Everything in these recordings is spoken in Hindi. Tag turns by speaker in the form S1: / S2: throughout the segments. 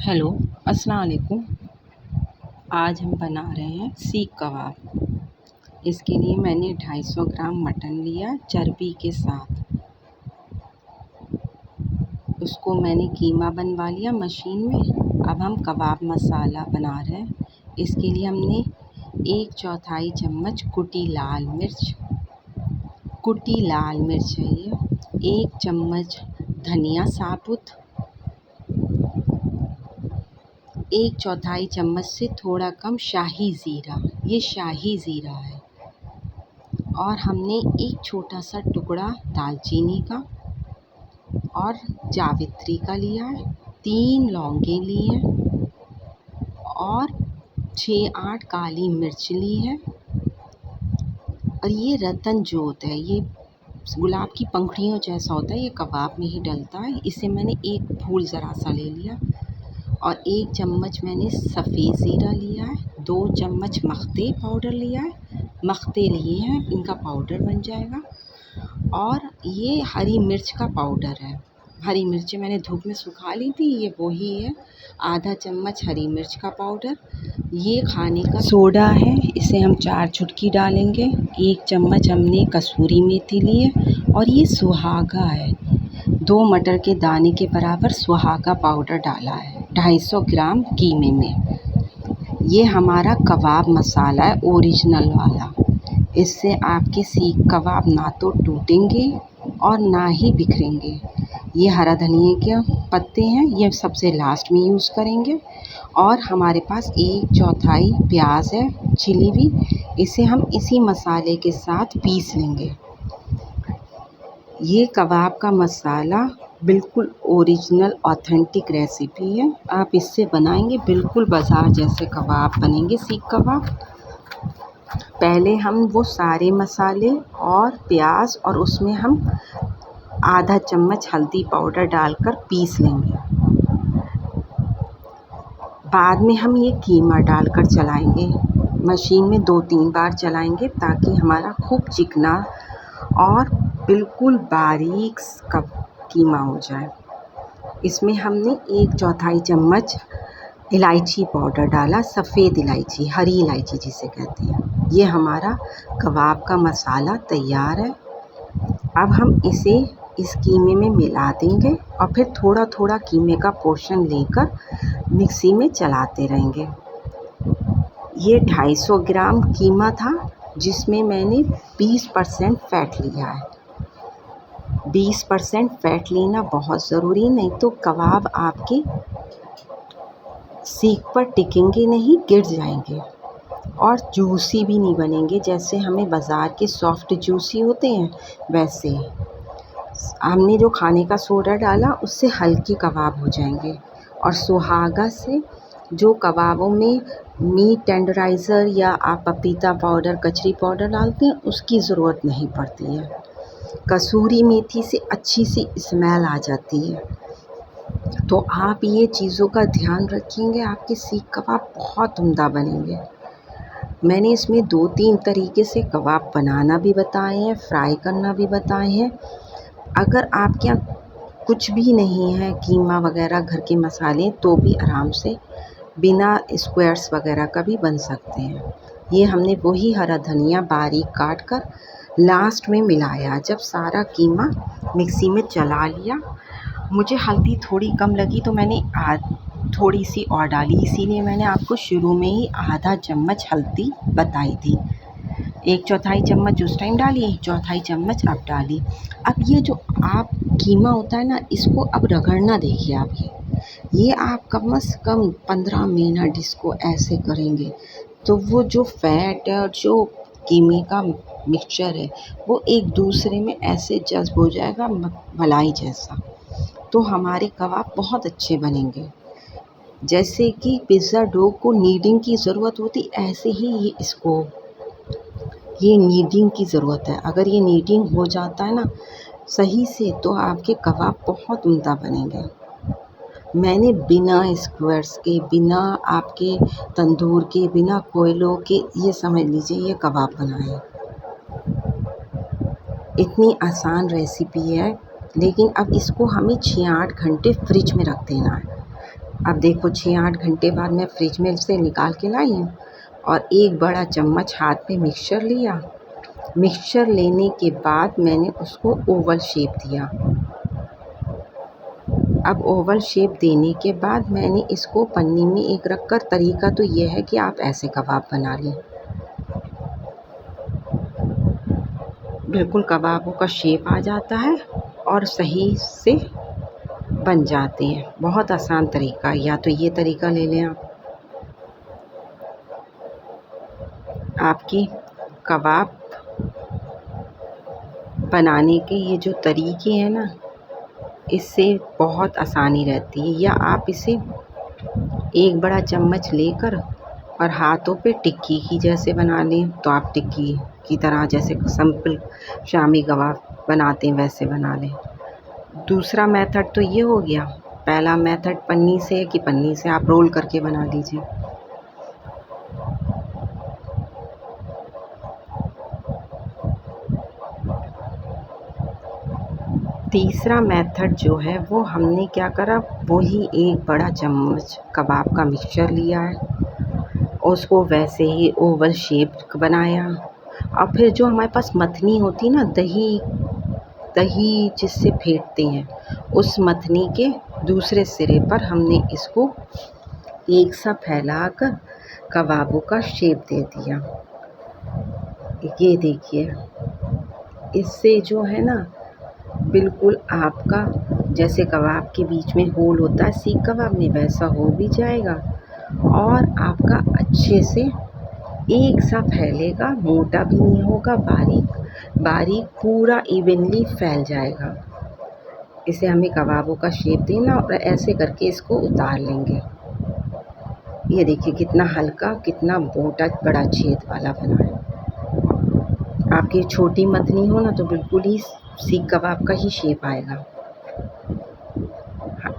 S1: हेलो, अस्सलाम वालेकुम। आज हम बना रहे हैं सीख कबाब। इसके लिए मैंने 250 ग्राम मटन लिया चर्बी के साथ। उसको मैंने कीमा बनवा लिया मशीन में। अब हम कबाब मसाला बना रहे हैं। इसके लिए हमने 1/4 चम्मच कुटी लाल मिर्च चाहिए, 1 चम्मच धनिया साबुत, 1/4 चम्मच से थोड़ा कम शाही ज़ीरा, ये शाही ज़ीरा है। और हमने एक छोटा सा टुकड़ा दालचीनी का और जावित्री का लिया है, 3 लौंगे ली हैं और 6-8 काली मिर्च ली है। और ये रतन जोत है, ये गुलाब की पंखुड़ियों जैसा होता है, ये कबाब में ही डलता है। इसे मैंने एक फूल ज़रा सा ले लिया। और 1 चम्मच मैंने सफ़ेद ज़ीरा लिया है, 2 चम्मच मख्ते पाउडर लिया है, मख्ते लिए हैं, इनका पाउडर बन जाएगा। और ये हरी मिर्च का पाउडर है, हरी मिर्चें मैंने धूप में सुखा ली थी, ये वही है। आधा चम्मच हरी मिर्च का पाउडर, ये खाने का सोडा है, इसे हम 4 चुटकी डालेंगे। 1 चम्मच हमने कसूरी मेथी ली है। और ये सुहागा है, 2 मटर के दाने के बराबर सुहागा पाउडर डाला है 250 ग्राम कीमे में। ये हमारा कबाब मसाला है ओरिजिनल वाला। इससे आपके सीख कबाब ना तो टूटेंगे और ना ही बिखरेंगे। ये हरा धनिया के पत्ते हैं, ये सबसे लास्ट में यूज़ करेंगे। और हमारे पास 1/4 प्याज है छिली हुई, इसे हम इसी मसाले के साथ पीस लेंगे। ये कबाब का मसाला बिल्कुल ओरिजिनल ऑथेंटिक रेसिपी है। आप इससे बनाएंगे बिल्कुल बाज़ार जैसे कबाब बनेंगे, सीख कबाब। पहले हम वो सारे मसाले और प्याज और उसमें हम आधा चम्मच हल्दी पाउडर डालकर पीस लेंगे। बाद में हम ये कीमा डालकर चलाएंगे, मशीन में 2-3 बार चलाएंगे ताकि हमारा खूब चिकना और बिल्कुल बारीक कीमा हो जाए। इसमें हमने 1/4 चम्मच इलायची पाउडर डाला, सफ़ेद इलायची, हरी इलायची जिसे कहते हैं। ये हमारा कबाब का मसाला तैयार है। अब हम इसे इस कीमे में मिला देंगे और फिर थोड़ा थोड़ा कीमे का पोर्शन लेकर मिक्सी में चलाते रहेंगे। ये 250 ग्राम कीमा था, जिसमें मैंने 20% फ़ैट लिया है। 20% फ़ैट लेना बहुत ज़रूरी, नहीं तो कबाब आपके सीख पर टिकेंगे नहीं, गिर जाएंगे और जूसी भी नहीं बनेंगे। जैसे हमें बाज़ार के सॉफ्ट जूसी होते हैं वैसे। हमने जो खाने का सोडा डाला उससे हल्के कबाब हो जाएंगे। और सुहागा से जो कबाबों में मीट टेंडराइज़र या आप पपीता पाउडर, कचरी पाउडर डालते हैं, उसकी ज़रूरत नहीं पड़ती है। कसूरी मेथी से अच्छी सी स्मेल आ जाती है। तो आप ये चीज़ों का ध्यान रखेंगे, आपके सीख कबाब बहुत उम्दा बनेंगे। मैंने इसमें 2-3 तरीके से कबाब बनाना भी बताए हैं, फ्राई करना भी बताए हैं। अगर आपके यहाँ कुछ भी नहीं है, कीमा वगैरह घर के मसाले, तो भी आराम से बिना स्क्वायर्स वगैरह का भी बन सकते हैं। ये हमने वही हरा धनिया बारीक काट कर लास्ट में मिलाया। जब सारा कीमा मिक्सी में चला लिया, मुझे हल्दी थोड़ी कम लगी तो मैंने थोड़ी सी और डाली, इसीलिए मैंने आपको शुरू में ही आधा चम्मच हल्दी बताई थी। 1/4 चम्मच उस टाइम डाली, 1/4 चम्मच अब डाली। अब ये जो आप कीमा होता है ना, इसको अब रगड़ना देखिए आप, ये आप कम से कम 15 मिनट इसको ऐसे करेंगे तो वो जो फ़ैट है और जो कीमे का मिक्सचर है वो एक दूसरे में ऐसे जज़्ब हो जाएगा मलाई जैसा। तो हमारे कबाब बहुत अच्छे बनेंगे। जैसे कि पिज़्ज़ा डो को नीडिंग की ज़रूरत होती, ऐसे ही ये नीडिंग की ज़रूरत है। अगर ये नीडिंग हो जाता है ना सही से, तो आपके कबाब बहुत उम्दा बनेंगे। मैंने बिना स्क्वायर्स के, बिना आपके तंदूर के, बिना कोयलों के, ये समझ लीजिए ये कबाब बनाए। इतनी आसान रेसिपी है, लेकिन अब इसको हमें 6-8 घंटे फ्रिज में रख देना है। अब देखो 6-8 घंटे बाद मैं फ्रिज में से निकाल के लाई हूँ और एक बड़ा चम्मच हाथ में मिक्सचर लिया। मिक्सचर लेने के बाद मैंने उसको ओवल शेप दिया। अब ओवल शेप देने के बाद मैंने इसको पन्नी में एक रख कर, तरीका तो ये है कि आप ऐसे कबाब बना लें, बिल्कुल कबाबों का शेप आ जाता है और सही से बन जाते हैं। बहुत आसान तरीका है, या तो ये तरीका ले लें आप। आपकी कबाब बनाने के ये जो तरीके हैं ना, इससे बहुत आसानी रहती है। या आप इसे एक बड़ा चम्मच लेकर और हाथों पे टिक्की की जैसे बना लें, तो आप टिक्की की तरह जैसे सिंपल शामी कबाब बनाते हैं वैसे बना लें। दूसरा मेथड तो ये हो गया। पहला मेथड पन्नी से कि पन्नी से आप रोल करके बना लीजिए। तीसरा मेथड जो है वो हमने क्या करा, वही एक बड़ा चम्मच कबाब का मिक्सचर लिया है, उसको वैसे ही ओवल शेप बनाया। और फिर जो हमारे पास मथनी होती ना, दही जिससे फेंटते हैं, उस मथनी के दूसरे सिरे पर हमने इसको एक सा फैलाकर कबाबों का शेप दे दिया। ये देखिए, इससे जो है ना बिल्कुल आपका जैसे कबाब के बीच में होल होता है सीख कबाब में, वैसा हो भी जाएगा और आपका अच्छे से एक सा फैलेगा, मोटा भी नहीं होगा, बारीक पूरा इवनली फैल जाएगा। इसे हमें कबाबों का शेप देना और ऐसे करके इसको उतार लेंगे। ये देखिए कितना हल्का, कितना मोटा बड़ा छेद वाला बना है। आपकी छोटी मथनी हो ना तो बिल्कुल ही सीख कबाब का ही शेप आएगा।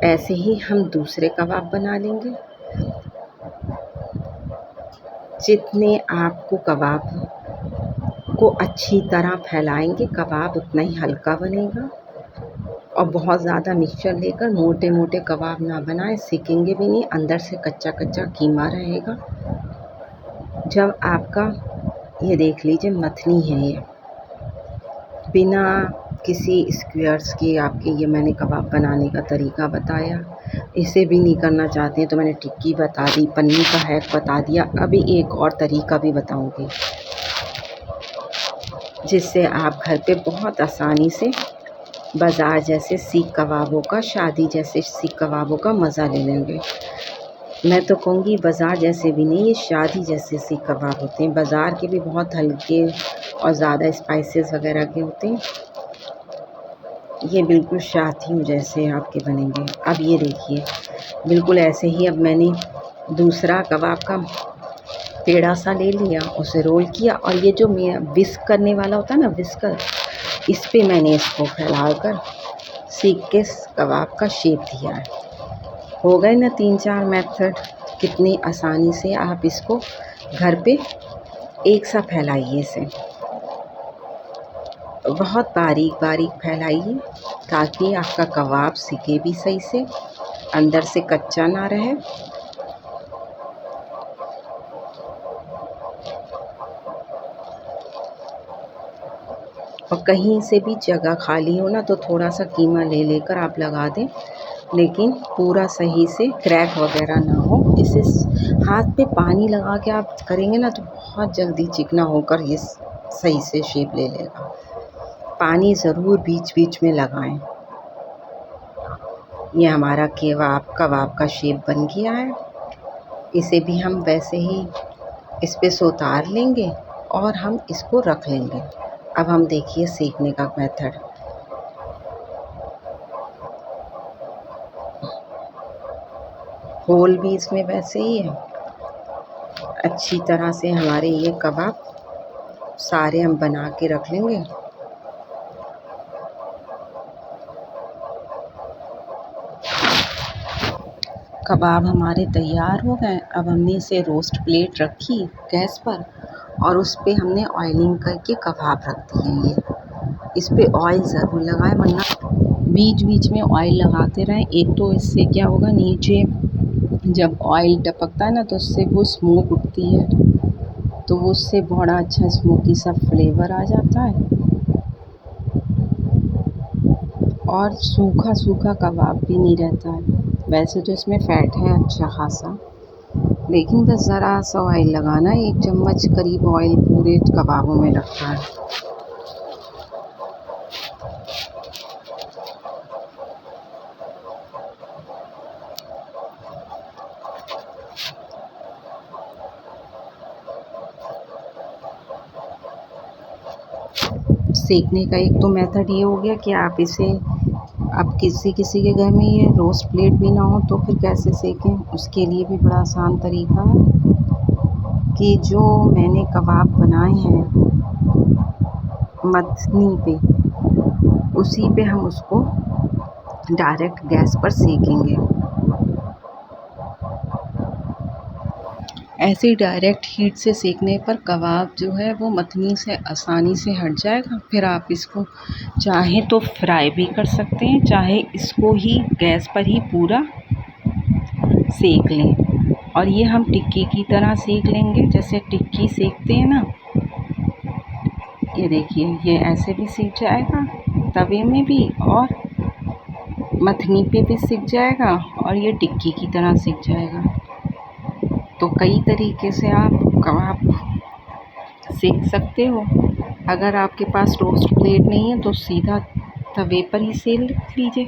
S1: ऐसे ही हम दूसरे कबाब बना लेंगे। जितने आपको कबाब को अच्छी तरह फैलाएंगे, कबाब उतना ही हल्का बनेगा। और बहुत ज़्यादा मिक्सचर लेकर मोटे मोटे कबाब ना बनाएं, सीखेंगे भी नहीं, अंदर से कच्चा कच्चा कीमा रहेगा। जब आपका ये देख लीजिए मथनी है, ये बिना किसी स्क्वायर्स के आपके, ये मैंने कबाब बनाने का तरीका बताया। इसे भी नहीं करना चाहते हैं तो मैंने टिक्की बता दी, पन्नी का हैक बता दिया। अभी एक और तरीका भी बताऊंगी जिससे आप घर पे बहुत आसानी से बाज़ार जैसे सीख कबाबों का, शादी जैसे सीख कबाबों का मज़ा ले लेंगे। मैं तो कहूँगी बाज़ार जैसे भी नहीं, ये शादी जैसे सीख कबाब होते हैं। बाज़ार के भी बहुत हल्के और ज़्यादा स्पाइसेस वगैरह के होते हैं, ये बिल्कुल शादी जैसे आपके बनेंगे। अब ये देखिए बिल्कुल ऐसे ही। अब मैंने दूसरा कबाब का पेड़ा सा ले लिया, उसे रोल किया और ये जो मैं विस्क करने वाला होता है ना, विस्कर, इस पे मैंने इसको फैलाकर सीख के कबाब का शेप दिया है। हो गए ना 3-4 मेथड। कितनी आसानी से आप इसको घर पे एक सा फैलाइए, इसे बहुत बारीक बारीक फैलाइए ताकि आपका कबाब सिके भी सही से, अंदर से कच्चा ना रहे। और कहीं से भी जगह खाली हो ना तो थोड़ा सा कीमा ले लेकर आप लगा दें, लेकिन पूरा सही से क्रैक वगैरह ना हो। इसे हाथ पे पानी लगा के आप करेंगे ना तो बहुत जल्दी चिकना होकर ये सही से शेप ले लेगा। पानी ज़रूर बीच बीच में लगाएं। ये हमारा कबाब का शेप बन गया है। इसे भी हम वैसे ही इस पे से उतार लेंगे और हम इसको रख लेंगे। अब हम देखिए सेकने का मेथड। होल भी इसमें वैसे ही है। अच्छी तरह से हमारे ये कबाब सारे हम बना के रख लेंगे। कबाब हमारे तैयार हो गए। अब हमने इसे रोस्ट प्लेट रखी गैस पर और उस पे हमने ऑयलिंग करके कबाब रख दिए। ये इस पे ऑयल ज़रूर लगाएं, वरना बीच बीच में ऑयल लगाते रहें। एक तो इससे क्या होगा, नीचे जब ऑयल टपकता है ना तो उससे वो स्मोक उठती है, तो वो उससे बड़ा अच्छा स्मोकी सा फ्लेवर आ जाता है। और सूखा सूखा कबाब भी नहीं रहता है। वैसे तो इसमें फ़ैट है अच्छा खासा, लेकिन बस ज़रा सा ऑयल लगाना, 1 चम्मच करीब ऑयल पूरे कबाबों में लगता है। सेकने का एक तो मेथड ये हो गया कि आप इसे, अब किसी किसी के घर में ये रोस्ट प्लेट भी ना हो तो फिर कैसे सेकें, उसके लिए भी बड़ा आसान तरीका है कि जो मैंने कबाब बनाए हैं मथनी पे, उसी पे हम उसको डायरेक्ट गैस पर सेकेंगे। ऐसे डायरेक्ट हीट से सेकने पर कबाब जो है वो मथनी से आसानी से हट जाएगा। फिर आप इसको चाहें तो फ्राई भी कर सकते हैं, चाहे इसको ही गैस पर ही पूरा सेक लें। और ये हम टिक्की की तरह सेक लेंगे, जैसे टिक्की सेकते हैं ना। ये देखिए, ये ऐसे भी सिक जाएगा तवे में भी, और मथनी पे भी सिक जाएगा, और ये टिक्की की तरह सिक जाएगा। तो कई तरीके से आप कबाब सेक सकते हो। अगर आपके पास रोस्ट प्लेट नहीं है तो सीधा तवे पर ही सेक लीजिए।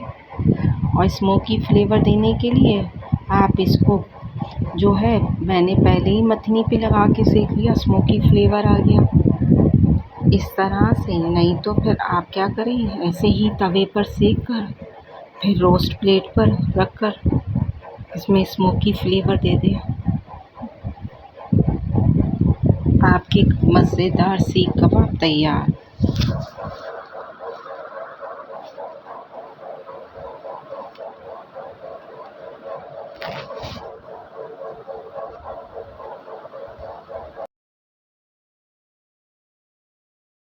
S1: और स्मोकी फ्लेवर देने के लिए आप इसको जो है, मैंने पहले ही मथनी पे लगा के सेक लिया, स्मोकी फ्लेवर आ गया इस तरह से। नहीं तो फिर आप क्या करें, ऐसे ही तवे पर सेक कर फिर रोस्ट प्लेट पर रख कर इसमें स्मोकी फ्लेवर दे दें। आपके मज़ेदार सीख कबाब तैयार।